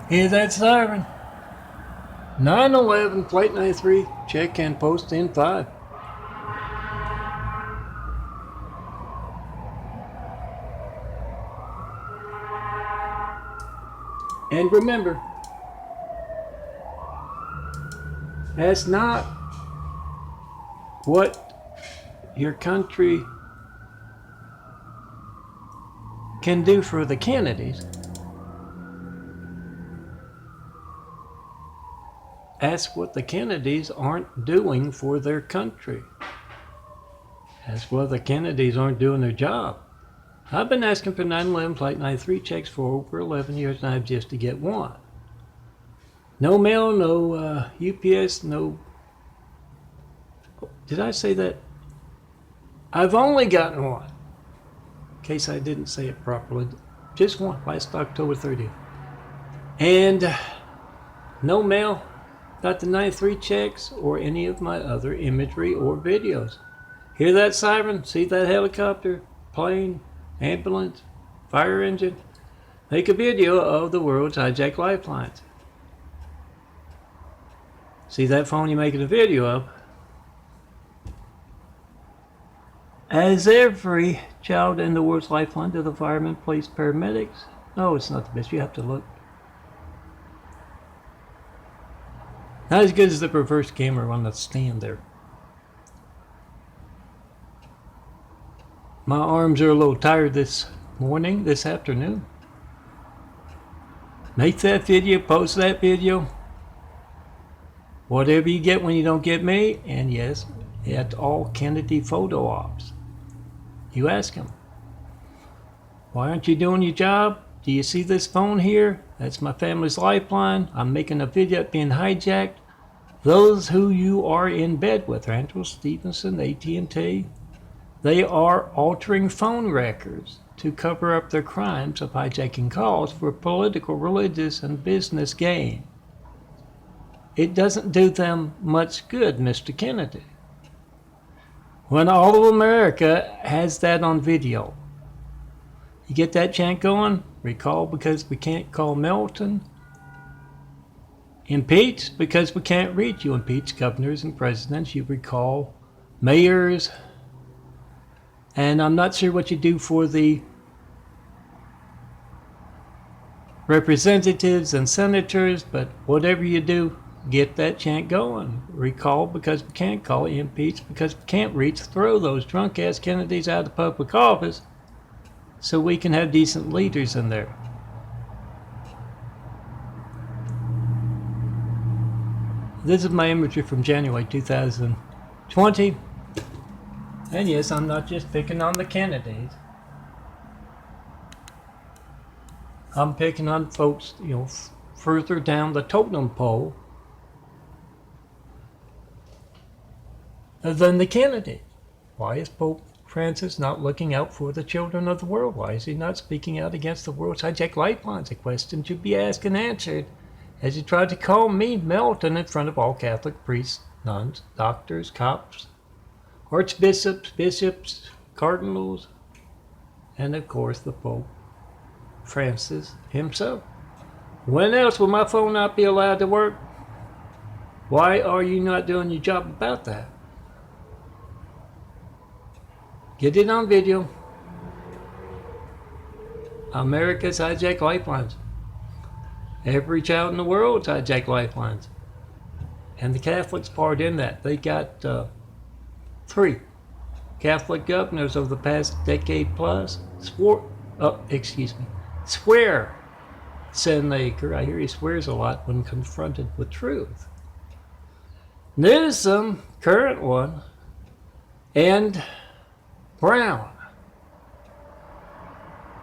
Hear that siren? 911, plate 93, check and post in 5. And remember, that's not what your country can do for the Kennedys. That's what the Kennedys aren't doing for their country. That's what the Kennedys aren't doing their job. I've been asking for 911 plate 93 checks for over 11 years, and I've just to get one. No mail, no UPS, no... Did I say that? I've only gotten one. In case I didn't say it properly. Just one, last October 30th. And no mail, not the 93 checks or any of my other imagery or videos. Hear that siren? See that helicopter, plane, ambulance, fire engine? Make a video of the world's hijacked lifelines. See that phone you're making a video of? As every child in the world's lifeline to the firemen, police, paramedics. No, it's not the best. You have to look. Not as good as the reverse camera on the stand there. My arms are a little tired this afternoon. Make that video, post that video. Whatever you get when you don't get me, and yes, it's all Kennedy photo ops. You ask them, why aren't you doing your job? Do you see this phone here? That's my family's lifeline. I'm making a video being hijacked. Those who you are in bed with, Andrew Stevenson, AT&T, they are altering phone records to cover up their crimes of hijacking calls for political, religious, and business gain. It doesn't do them much good, Mr. Kennedy. When all of America has that on video, you get that chant going, recall because we can't call Melton, impeach because we can't reach you, impeach governors and presidents, you recall mayors, and I'm not sure what you do for the representatives and senators, but whatever you do, get that chant going. Recall because we can't call, impeach because we can't reach, throw those drunk ass Kennedys out of public office so we can have decent leaders in there. This is my imagery from January 2020. And yes, I'm not just picking on the Kennedys. I'm picking on folks, further down the totem pole than the Kennedys. Why is Pope Francis not looking out for the children of the world? Why is he not speaking out against the world's hijacked lifelines? A question should be asked and answered as he tried to call me Melton in front of all Catholic priests, nuns, doctors, cops, archbishops, bishops, cardinals, and of course the Pope Francis himself. When else will my phone not be allowed to work? Why are you not doing your job about that? Get it on video. America's hijacked lifelines. Every child in the world's hijacked lifelines. And the Catholics part in that. They got 3 Catholic governors over the past decade plus swear Senator, I hear he swears a lot when confronted with truth. Newsom, current one, and Brown,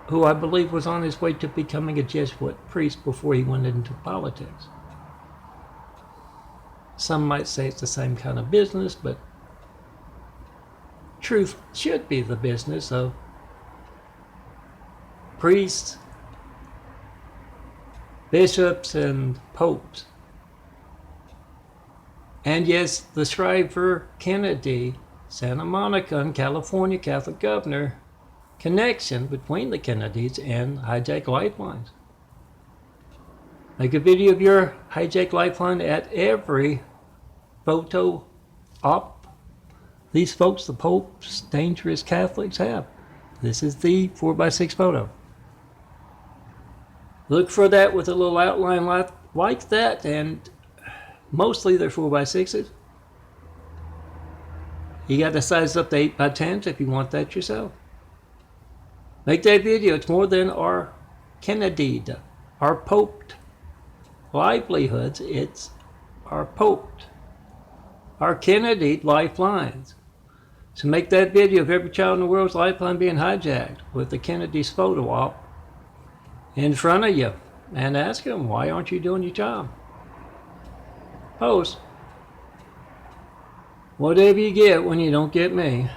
who I believe was on his way to becoming a Jesuit priest before he went into politics. Some might say it's the same kind of business, but truth should be the business of priests, bishops, and popes. And yes, the Shriver Kennedy, Santa Monica and California Catholic governor, connection between the Kennedys and hijacked lifelines. Make a video of your hijacked lifeline at every photo op these folks, the Pope's dangerous Catholics, have. This is the 4x6 photo. Look for that with a little outline like that, and mostly they're 4x6s. You got to size up to 8x10s if you want that yourself. Make that video. It's more than our Kennedy, our Pope livelihoods. It's our Pope, our Kennedy lifelines. So make that video of every child in the world's lifeline being hijacked with the Kennedy's photo op in front of you and ask them, why aren't you doing your job? Post. Whatever you get when you don't get me.